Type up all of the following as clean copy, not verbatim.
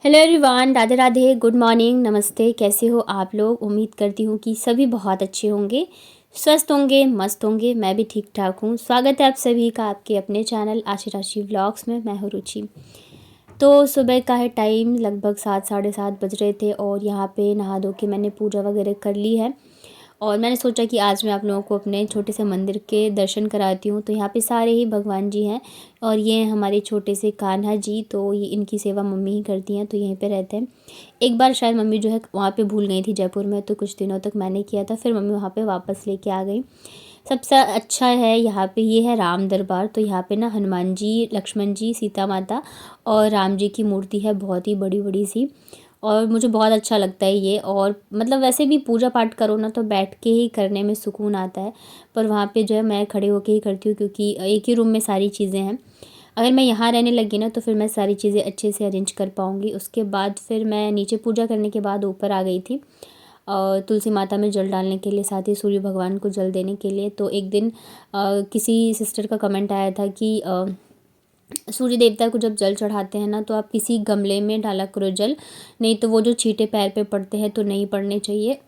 Hello everyone, Radhe Radhe, good morning, नमस्ते। कैसे हो आप लोग? उम्मीद करती हूँ कि सभी बहुत अच्छे होंगे, स्वस्थ होंगे, मस्त होंगे। मैं भी ठीक ठाक हूँ। स्वागत है आप सभी का आपके अपने चैनल आशी राशि व्लॉग्स में। मैं हूँ रुचि। तो सुबह का है टाइम, लगभग 7 साढ़े 7 बज रहे थे और यहाँ पे नहा धो के मैंने पूजा वगैरह कर ली है। और मैंने सोचा कि आज मैं आप लोगों को अपने छोटे से मंदिर के दर्शन कराती हूँ। तो यहाँ पे सारे ही भगवान जी हैं और ये हैं हमारे छोटे से कान्हा जी। तो ये इनकी सेवा मम्मी ही करती हैं, तो यहीं पे रहते हैं। एक बार शायद मम्मी जो है वहाँ पे भूल गई थी जयपुर में, तो कुछ दिनों तक मैंने किया था, फिर मम्मी वहाँ पे वापस लेके आ गई। सबसे अच्छा है यहाँ पे ये है राम दरबार। तो यहाँ पे ना हनुमान जी, लक्ष्मण जी, सीता माता और राम जी की मूर्ति है, बहुत ही बड़ी बड़ी सी। और मुझे बहुत अच्छा लगता है ये। और मतलब वैसे भी पूजा पाठ करो ना तो बैठ के ही करने में सुकून आता है, पर वहाँ पे जो है मैं खड़े होके ही करती हूँ, क्योंकि एक ही रूम में सारी चीज़ें हैं। अगर मैं यहाँ रहने लगी ना तो फिर मैं सारी चीज़ें अच्छे से अरेंज कर पाऊँगी। उसके बाद फिर मैं नीचे पूजा करने के बाद ऊपर आ गई थी और तुलसी माता में जल डालने के लिए, साथ ही सूर्य भगवान को जल देने के लिए। तो एक दिन किसी सिस्टर का कमेंट आया था कि सूर्य देवता को जब जल चढ़ाते हैं ना तो आप किसी गमले में डाला करो जल, नहीं तो वो जो छींटे पैर पे पड़ते हैं तो नहीं पड़ने चाहिए।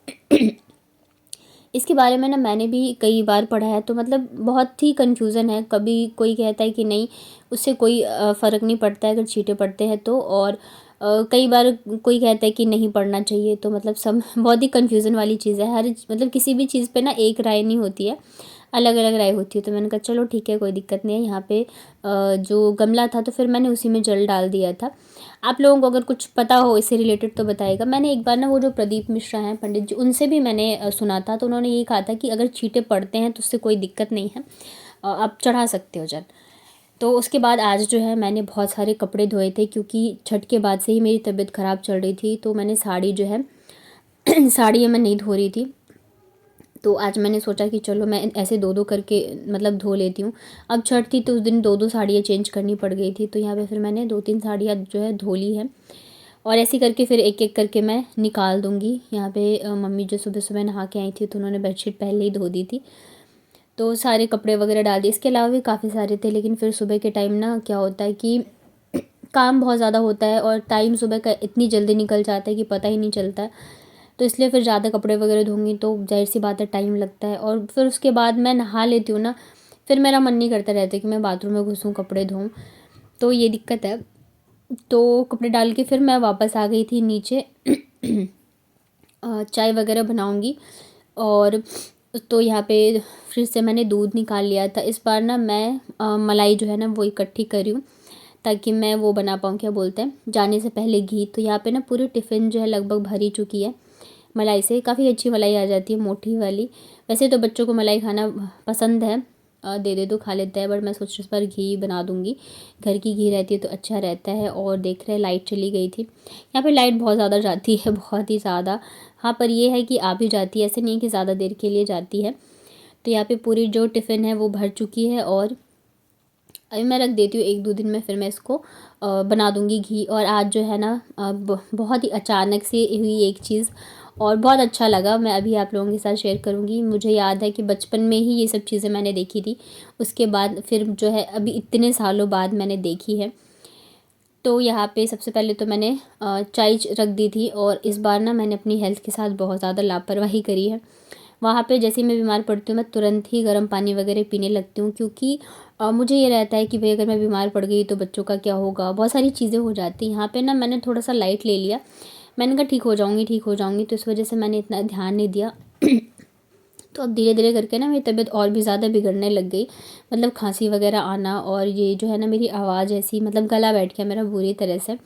इसके बारे में ना मैंने भी कई बार पढ़ा है, तो मतलब बहुत ही कन्फ्यूज़न है। कभी कोई कहता है कि नहीं, उससे कोई फ़र्क नहीं पड़ता है अगर छींटे पड़ते हैं तो। और कई बार कोई कहता है कि नहीं पढ़ना चाहिए। तो मतलब सब बहुत ही कन्फ्यूज़न वाली चीज़ है। हर मतलब किसी भी चीज़ पे ना एक राय नहीं होती है, अलग अलग राय होती है। तो मैंने कहा चलो ठीक है, कोई दिक्कत नहीं है। यहाँ पे जो गमला था तो फिर मैंने उसी में जल डाल दिया था। आप लोगों को अगर कुछ पता हो इससे रिलेटेड तो बताइएगा। मैंने एक बार ना वो जो प्रदीप मिश्रा हैं पंडित जी, उनसे भी मैंने सुना था, तो उन्होंने ये कहा था कि अगर छींटे पड़ते हैं तो उससे कोई दिक्कत नहीं है, आप चढ़ा सकते हो जल। तो उसके बाद आज जो है मैंने बहुत सारे कपड़े धोए थे, क्योंकि छठ के बाद से ही मेरी तबीयत ख़राब चल रही थी। तो मैंने साड़ी जो है साड़ी मैं नहीं धो रही थी। तो आज मैंने सोचा कि चलो मैं ऐसे दो दो करके मतलब धो लेती हूँ। अब छठ थी तो उस दिन दो दो साड़ियाँ चेंज करनी पड़ गई थी, तो यहाँ पे फिर मैंने 2-3 साड़ियाँ जो है धो ली है। और ऐसे करके फिर एक एक करके मैं निकाल दूँगी। यहाँ पे मम्मी जो सुबह सुबह नहा के आई थी तो उन्होंने बेडशीट पहले ही धो दी थी, तो सारे कपड़े वगैरह डाल दिए। इसके अलावा भी काफ़ी सारे थे, लेकिन फिर सुबह के टाइम ना क्या होता है कि काम बहुत ज़्यादा होता है और टाइम सुबह का इतनी जल्दी निकल जाता है कि पता ही नहीं चलता है। तो इसलिए फिर ज़्यादा कपड़े वगैरह धोंगी तो ज़ाहिर सी बात है टाइम लगता है। और फिर उसके बाद मैं नहा लेती हूँ ना, फिर मेरा मन नहीं करता रहता कि मैं बाथरूम में घुसूँ कपड़े धोऊँ, तो ये दिक्कत है। तो कपड़े डाल के फिर मैं वापस आ गई थी नीचे। चाय वगैरह बनाऊँगी। और तो यहाँ पे फ्रिज से मैंने दूध निकाल लिया था। इस बार ना मैं मलाई जो है ना वो इकट्ठी कर रही हूँ, ताकि मैं वो बना पाऊँ, क्या बोलते हैं, जाने से पहले घी। तो यहाँ पे ना पूरी टिफ़िन जो है लगभग भरी चुकी है मलाई से। काफ़ी अच्छी मलाई आ जाती है, मोटी वाली। वैसे तो बच्चों को मलाई खाना पसंद है, दे दे तो खा लेते हैं, बट मैं सोच इस बार घी बना दूँगी। घर की घी रहती है तो अच्छा रहता है। और देख रहे लाइट चली गई थी। यहाँ पे लाइट बहुत ज़्यादा जाती है, बहुत ही ज़्यादा। हाँ, पर ये है कि आ भी जाती है, ऐसे नहीं कि ज़्यादा देर के लिए जाती है। तो यहाँ पे पूरी जो टिफ़िन है वो भर चुकी है और अभी मैं रख देती हूँ। 1-2 दिन में फिर मैं इसको बना दूँगी घी। और आज जो है ना बहुत ही अचानक से हुई एक चीज़ और बहुत अच्छा लगा, मैं अभी आप लोगों के साथ शेयर करूँगी। मुझे याद है कि बचपन में ही ये सब चीज़ें मैंने देखी थी, उसके बाद फिर जो है अभी इतने सालों बाद मैंने देखी है। तो यहाँ पे सबसे पहले तो मैंने चाय रख दी थी। और इस बार ना मैंने अपनी हेल्थ के साथ बहुत ज़्यादा लापरवाही करी है। वहाँ पे जैसे ही मैं बीमार पड़ती हूँ मैं तुरंत ही गर्म पानी वगैरह पीने लगती हूँ, क्योंकि मुझे ये रहता है कि भाई अगर मैं बीमार पड़ गई तो बच्चों का क्या होगा, बहुत सारी चीज़ें हो जाती हैं। यहाँ पे ना मैंने थोड़ा सा लाइट ले लिया, मैंने कहा ठीक हो जाऊँगी, ठीक हो जाऊँगी, तो इस वजह से मैंने इतना ध्यान नहीं दिया। तो अब धीरे धीरे करके ना मेरी तबीयत और भी ज़्यादा बिगड़ने लग गई, मतलब खांसी वगैरह आना। और ये जो है ना मेरी आवाज़ ऐसी, मतलब गला बैठ गया मेरा बुरी तरह से।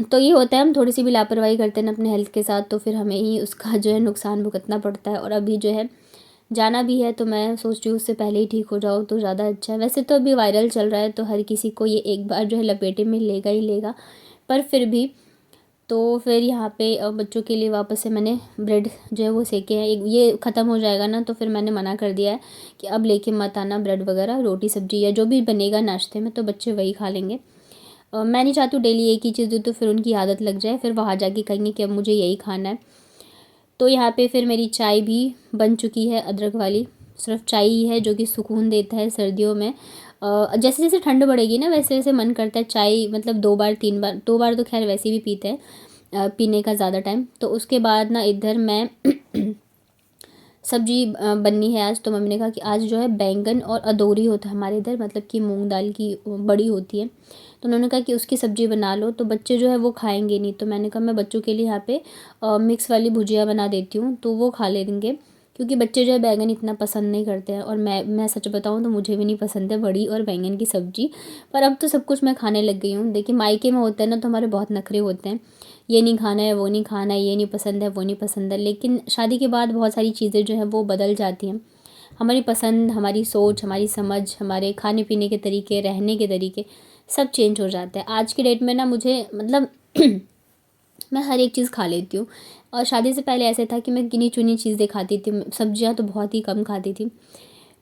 तो ये होता है, हम थोड़ी सी भी लापरवाही करते हैं ना अपने हेल्थ के साथ तो फिर हमें ही उसका जो है नुकसान भुगतना पड़ता है। और अभी जो है जाना भी है, तो मैं सोच रही हूँ उससे पहले ही ठीक हो जाओ तो ज़्यादा अच्छा है। वैसे तो अभी वायरल चल रहा है तो हर किसी को ये एक बार जो है लपेटे में लेगा ही लेगा, पर फिर भी। तो फिर यहाँ पे बच्चों के लिए वापस से मैंने ब्रेड जो है वो सेके हैं। ये ख़त्म हो जाएगा ना तो फिर मैंने मना कर दिया है कि अब लेके मत आना ब्रेड वगैरह, रोटी सब्जी या जो भी बनेगा नाश्ते में तो बच्चे वही खा लेंगे। मैं नहीं चाहती हूँ डेली एक ही चीज़ दूँ तो फिर उनकी आदत लग जाए, फिर वहाँ जाके कहेंगे कि अब मुझे यही खाना है। तो यहाँ पे फिर मेरी चाय भी बन चुकी है, अदरक वाली। सिर्फ चाय ही है जो कि सुकून देता है सर्दियों में। जैसे जैसे ठंड बढ़ेगी ना वैसे वैसे मन करता है चाय, मतलब 2 बार 3 बार, 2 बार तो खैर वैसे भी पीते हैं पीने का ज़्यादा टाइम। तो उसके बाद ना इधर मैं सब्जी बननी है आज। तो मम्मी ने कहा कि आज जो है बैंगन और अदौरी होता है हमारे इधर, मतलब कि मूंग दाल की बड़ी होती है। तो उन्होंने कहा कि उसकी सब्ज़ी बना लो, तो बच्चे जो है वो खाएंगे नहीं। तो मैंने कहा मैं बच्चों के लिए यहाँ पे मिक्स वाली भुजिया बना देती हूँ, तो वो खा लेंगे। क्योंकि बच्चे जो है बैंगन इतना पसंद नहीं करते हैं, और मैं सच बताऊँ तो मुझे भी नहीं पसंद है बड़ी और बैंगन की सब्ज़ी। पर अब तो सब कुछ मैं खाने लग गई हूँ। देखिए मायके में होता है ना तो हमारे बहुत नखरे होते हैं, ये नहीं खाना है, वो नहीं खाना है, ये नहीं पसंद है, वो नहीं पसंद है। लेकिन शादी के बाद बहुत सारी चीज़ें जो हैं वो बदल जाती हैं। हमारी पसंद, हमारी सोच, हमारी समझ, हमारे खाने पीने के तरीके, रहने के तरीके सब चेंज हो जाते हैं। आज की डेट में ना मुझे मतलब मैं हर एक चीज़ खा लेती हूँ। और शादी से पहले ऐसे था कि मैं गिनी-चुनी चीज़ें खाती थी, सब्जियाँ तो बहुत ही कम खाती थी।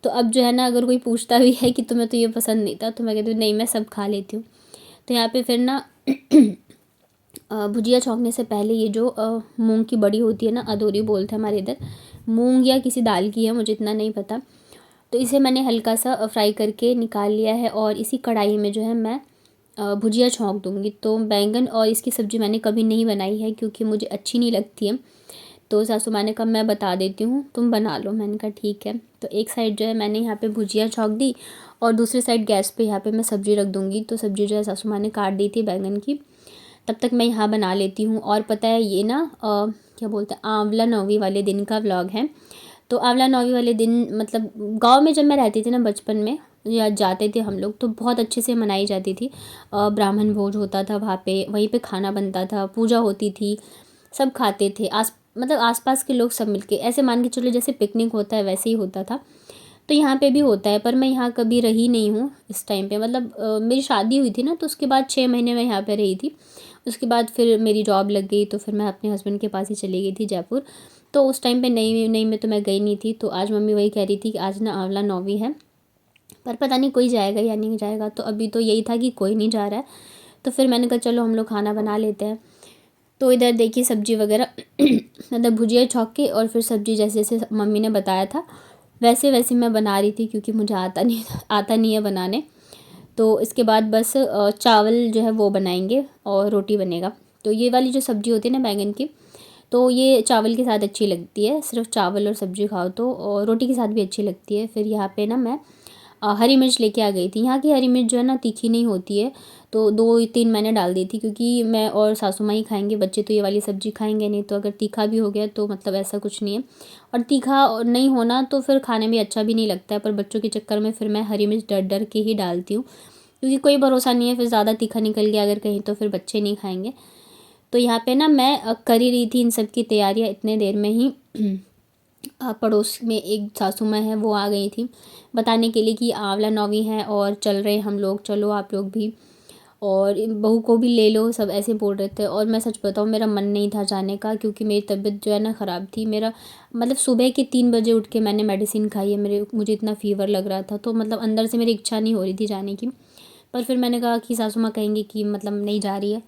तो अब जो है ना अगर कोई पूछता भी है कि तुम्हें तो ये पसंद नहीं था, तो मैं कहती हूँ नहीं, मैं सब खा लेती हूँ। तो यहाँ पे फिर ना भुजिया छौंकने से पहले ये जो मूंग की बड़ी होती है ना, अदौरी बोलते हैं हमारे इधर, मूंग या किसी दाल की है, मुझे इतना नहीं पता। तो इसे मैंने हल्का सा फ्राई करके निकाल लिया है, और इसी कढ़ाई में जो है मैं भुजिया छौंक दूँगी। तो बैंगन और इसकी सब्ज़ी मैंने कभी नहीं बनाई है क्योंकि मुझे अच्छी नहीं लगती है। तो सासू माँ ने कहा मैं बता देती हूँ, तुम बना लो। मैंने कहा ठीक है। तो एक साइड जो है मैंने यहाँ पे भुजिया छौंक दी, और दूसरी साइड गैस पे यहाँ पे मैं सब्ज़ी रख दूँगी। तो सब्ज़ी जो है सासू माँ ने काट दी थी बैंगन की, तब तक मैं यहाँ बना लेती हूँ। और पता है ये ना क्या बोलते हैं, आंवला नौमी वाले दिन का व्लॉग है। तो आंवला नौमी वाले दिन मतलब गांव में जब मैं रहती थी ना बचपन में, या जाते थे हम लोग, तो बहुत अच्छे से मनाई जाती थी। ब्राह्मण भोज होता था वहाँ पे, वहीं पे खाना बनता था, पूजा होती थी, सब खाते थे। मतलब आसपास के लोग सब मिलके, ऐसे मान के चलो जैसे पिकनिक होता है वैसे ही होता था। तो यहाँ पे भी होता है, पर मैं यहाँ कभी रही नहीं हूँ इस टाइम पे। मतलब मेरी शादी हुई थी ना, तो उसके बाद 6 महीने मैं यहाँ पे रही थी। उसके बाद फिर मेरी जॉब लग गई, तो फिर मैं अपने हस्बैंड के पास ही चली गई थी जयपुर। तो उस टाइम पे नई नई में तो मैं गई नहीं थी। तो आज मम्मी वही कह रही थी कि आज ना आंवला नौमी है, पर पता नहीं कोई जाएगा या नहीं जाएगा। तो अभी तो यही था कि कोई नहीं जा रहा है, तो फिर मैंने कहा चलो हम लोग खाना बना लेते हैं। तो इधर देखिए सब्जी वगैरह मतलब भुजिया छौंक के, और फिर सब्जी जैसे जैसे मम्मी ने बताया था वैसे वैसे मैं बना रही थी, क्योंकि मुझे आता नहीं है बनाने। तो इसके बाद बस चावल जो है वो बनाएंगे और रोटी बनेगा। तो ये वाली जो सब्ज़ी होती है ना बैंगन की, तो ये चावल के साथ अच्छी लगती है, सिर्फ चावल और सब्ज़ी खाओ तो, और रोटी के साथ भी अच्छी लगती है। फिर यहाँ पे ना मैं हरी मिर्च लेके आ गई थी। यहाँ की हरी मिर्च जो है ना तीखी नहीं होती है, तो 2-3 मैंने डाल दी थी, क्योंकि मैं और सासू माँ ही खाएंगे, बच्चे तो ये वाली सब्ज़ी खाएंगे नहीं। तो अगर तीखा भी हो गया तो मतलब ऐसा कुछ नहीं है, और तीखा नहीं होना तो फिर खाने में अच्छा भी नहीं लगता है। पर बच्चों के चक्कर में फिर मैं हरी मिर्च डर डर के ही डालती हूँ, क्योंकि कोई भरोसा नहीं है, फिर ज़्यादा तीखा निकल गया अगर कहीं तो फिर बच्चे नहीं खाएंगे। तो यहाँ पे ना मैं कर ही रही थी इन सब की तैयारियाँ, इतने देर में ही पड़ोस में एक सासू माँ है, वो आ गई थी बताने के लिए कि आंवला नौमी है और चल रहे हम लोग, चलो आप लोग भी, और बहू को भी ले लो, सब ऐसे बोल रहे थे। और मैं सच बताऊँ मेरा मन नहीं था जाने का, क्योंकि मेरी तबीयत जो है ना ख़राब थी। मेरा मतलब सुबह के 3 बजे उठ के मैंने मेडिसिन खाई है, मुझे इतना फ़ीवर लग रहा था, तो मतलब अंदर से मेरी इच्छा नहीं हो रही थी जाने की। पर फिर मैंने कहा कि सासू माँ कहेंगी कि मतलब नहीं जा रही है,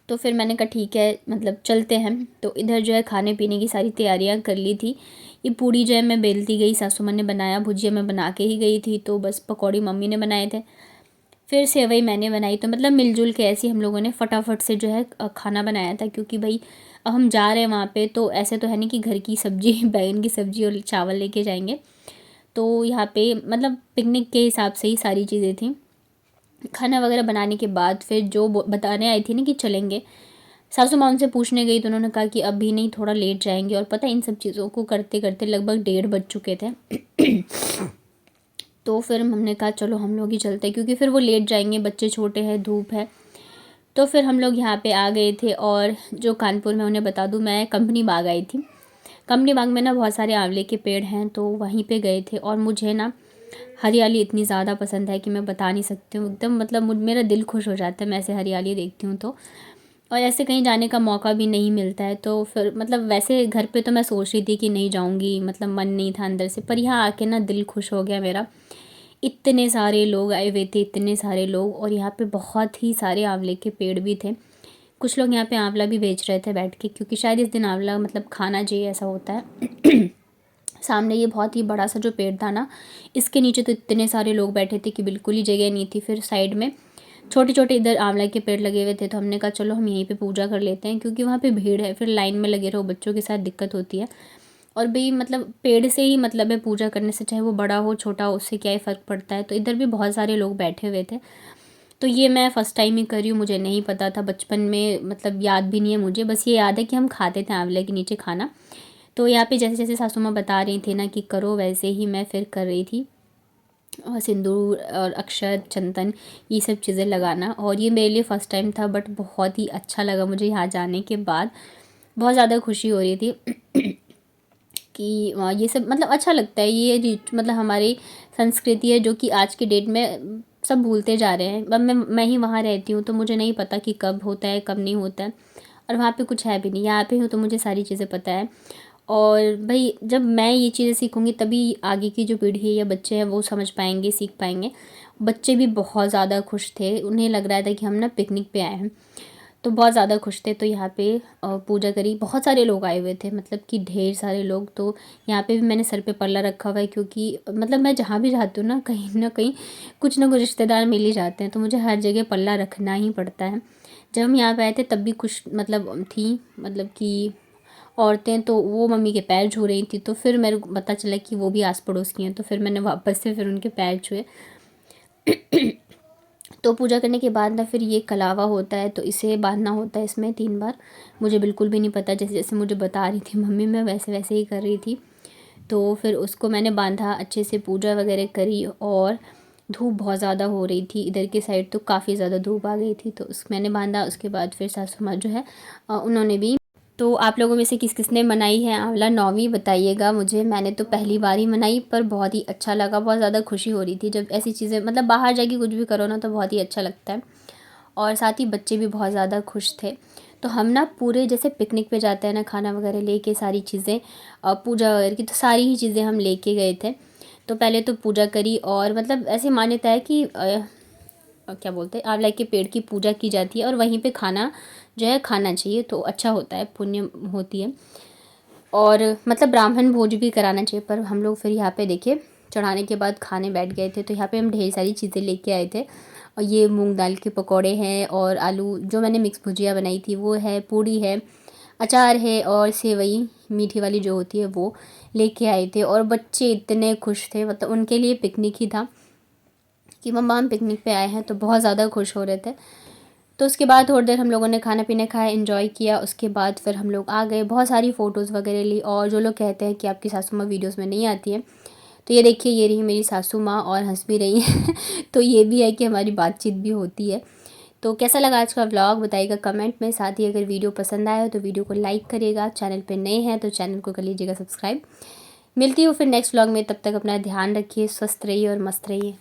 तो फिर मैंने कहा ठीक है मतलब चलते हैं। तो इधर जो है खाने पीने की सारी तैयारियां कर ली थी। ये पूड़ी जो है मैं बेलती गई, सासू माँ ने बनाया, भुजिया मैं बना के ही गई थी, तो बस पकौड़ी मम्मी ने बनाए थे, फिर सेवई मैंने बनाई। तो मतलब मिलजुल के ऐसे हम लोगों ने फटाफट से जो है खाना बनाया था, क्योंकि भाई अब हम जा रहे हैं वहाँ पे, तो ऐसे तो है नहीं कि घर की सब्जी बैंगन की सब्जी और चावल लेके जाएंगे। तो यहाँ पे मतलब पिकनिक के हिसाब से ही सारी चीज़ें थी। खाना वगैरह बनाने के बाद फिर जो बताने आई थी ना कि चलेंगे, सासू माँ उनसे पूछने गई, तो उन्होंने कहा कि अभी नहीं, थोड़ा लेट जाएंगे। और पता है इन सब चीज़ों को करते करते लगभग 1:30 बज चुके थे। तो फिर हमने कहा चलो हम लोग ही चलते हैं, क्योंकि फिर वो लेट जाएंगे, बच्चे छोटे हैं, धूप है। तो फिर हम लोग यहाँ पे आ गए थे। और जो कानपुर में उन्हें बता दूँ, मैं कंपनी बाग आई थी। कंपनी बाग में ना बहुत सारे आंवले के पेड़ हैं, तो वहीं पे गए थे। और मुझे ना हरियाली इतनी ज़्यादा पसंद है कि मैं बता नहीं सकती हूँ, एकदम मतलब मेरा दिल खुश हो जाता है मैं ऐसे हरियाली देखती हूँ तो। और ऐसे कहीं जाने का मौका भी नहीं मिलता है, तो फिर मतलब वैसे घर पे तो मैं सोच रही थी कि नहीं जाऊँगी, मतलब मन नहीं था अंदर से, पर यहाँ आके ना दिल खुश हो गया मेरा। इतने सारे लोग आए हुए थे, इतने सारे लोग, और यहाँ पे बहुत ही सारे आंवले के पेड़ भी थे। कुछ लोग यहाँ पे आंवला भी बेच रहे थे बैठ के, क्योंकि शायद इस दिन आंवला मतलब खाना चाहिए ऐसा होता है। सामने ये बहुत ही बड़ा सा जो पेड़ था ना, इसके नीचे तो इतने सारे लोग बैठे थे कि बिल्कुल ही जगह नहीं थी। फिर साइड में छोटे छोटे इधर आंवला के पेड़ लगे हुए थे, तो हमने कहा चलो हम यहीं पे पूजा कर लेते हैं, क्योंकि वहाँ पे भीड़ है, फिर लाइन में लगे रहो बच्चों के साथ दिक्कत होती है। और भाई मतलब पेड़ से ही मतलब है पूजा करने से, चाहे वो बड़ा हो छोटा हो, उससे क्या ही फ़र्क पड़ता है। तो इधर भी बहुत सारे लोग बैठे हुए थे। तो ये मैं फ़र्स्ट टाइम ही कर रही हूँ, मुझे नहीं पता था बचपन में, मतलब याद भी नहीं है मुझे, बस ये याद है कि हम खाते थे आंवले के नीचे खाना। तो यहाँ पे जैसे जैसे सासू माँ बता रही थी ना कि करो, वैसे ही मैं फिर कर रही थी। और सिंदूर और अक्षत चंदन ये सब चीज़ें लगाना, और ये मेरे लिए फ़र्स्ट टाइम था, बट बहुत ही अच्छा लगा मुझे यहाँ जाने के बाद। बहुत ज़्यादा खुशी हो रही थी कि ये सब मतलब अच्छा लगता है। ये मतलब हमारी संस्कृति है जो कि आज के डेट में सब भूलते जा रहे हैं। अब मैं ही वहाँ रहती हूँ, तो मुझे नहीं पता कि कब होता है कब नहीं होता है, और वहाँ पे कुछ है भी नहीं। यहाँ पे हूँ तो मुझे सारी चीज़ें पता है। और भाई जब मैं ये चीज़ें सीखूँगी तभी आगे की जो पीढ़ी है या बच्चे हैं वो समझ पाएंगे, सीख पाएंगे। बच्चे भी बहुत ज़्यादा खुश थे, उन्हें लग रहा था कि हम ना पिकनिक पे आए हैं, तो बहुत ज़्यादा खुश थे। तो यहाँ पे पूजा करी, बहुत सारे लोग आए हुए थे, मतलब कि ढेर सारे लोग। तो यहाँ पे भी मैंने सर पे पल्ला रखा हुआ है, क्योंकि मतलब मैं जहाँ भी जाती हूँ ना कहीं कुछ ना कुछ रिश्तेदार मिल ही जाते हैं, तो मुझे हर जगह पल्ला रखना ही पड़ता है। जब हम यहाँ पे आए थे तब भी कुछ मतलब थी, मतलब कि औरतें, तो वो मम्मी के पैर छू रही थी। तो फिर मेरे को पता चला कि वो भी आस पड़ोस की हैं, तो फिर मैंने वापस से फिर उनके पैर छुए। तो पूजा करने के बाद ना फिर ये कलावा होता है, तो इसे बांधना होता है इसमें 3 बार। मुझे बिल्कुल भी नहीं पता, जैसे जैसे मुझे बता रही थी मम्मी, मैं वैसे वैसे ही कर रही थी। तो फिर उसको मैंने बांधा, अच्छे से पूजा वगैरह करी। और धूप बहुत ज़्यादा हो रही थी इधर की साइड, तो काफ़ी ज़्यादा धूप आ गई थी, तो उस मैंने बांधा। उसके बाद फिर सासू माँ जो है उन्होंने भी। तो आप लोगों में से किस किस ने मनाई है आंवला नौमी बताइएगा मुझे। मैंने तो पहली बार ही मनाई, पर बहुत ही अच्छा लगा, बहुत ज़्यादा खुशी हो रही थी जब ऐसी चीज़ें, मतलब बाहर जाके कुछ भी करो ना तो बहुत ही अच्छा लगता है। और साथ ही बच्चे भी बहुत ज़्यादा खुश थे। तो हम ना पूरे जैसे पिकनिक पे जाते हैं ना, खाना वगैरह लेके सारी चीज़ें, पूजा वगैरह की, तो सारी ही चीज़ें हम लेके गए थे। तो पहले तो पूजा करी, और मतलब ऐसी मान्यता है कि क्या बोलते हैं, आंवला के पेड़ की पूजा की जाती है, और वहीं पे खाना जो है खाना चाहिए, तो अच्छा होता है, पुण्य होती है। और मतलब ब्राह्मण भोज भी कराना चाहिए। पर हम लोग फिर यहाँ पे देखिए चढ़ाने के बाद खाने बैठ गए थे, तो यहाँ पे हम ढेर सारी चीज़ें लेके आए थे। और ये मूंग दाल के पकौड़े हैं, और आलू जो मैंने मिक्स भुजिया बनाई थी वो है, पूड़ी है, अचार है, और सेवई मीठी वाली जो होती है वो लेके आए थे। और बच्चे इतने खुश थे, मतलब उनके लिए पिकनिक ही था कि मम्मा हम पिकनिक पे आए हैं, तो बहुत ज़्यादा खुश हो रहे थे। तो उसके बाद थोड़ी देर हम लोगों ने खाना पीना खाया, एंजॉय किया। उसके बाद फिर हम लोग आ गए, बहुत सारी फ़ोटोज़ वगैरह ली। और जो लोग कहते हैं कि आपकी सासू माँ वीडियोज़ में नहीं आती है, तो ये देखिए ये रही मेरी सासू माँ, और हंस भी रही हैं। तो ये भी है कि हमारी बातचीत भी होती है। तो कैसा लगा आज का व्लॉग बताइएगा कमेंट में। साथ ही अगर वीडियो पसंद आया तो वीडियो को लाइक करिएगा, चैनल पे नए हैं तो चैनल को कर लीजिएगा सब्सक्राइब। मिलती हूँ फिर नेक्स्ट व्लॉग में, तब तक अपना ध्यान रखिए, स्वस्थ रहिए और मस्त रहिए।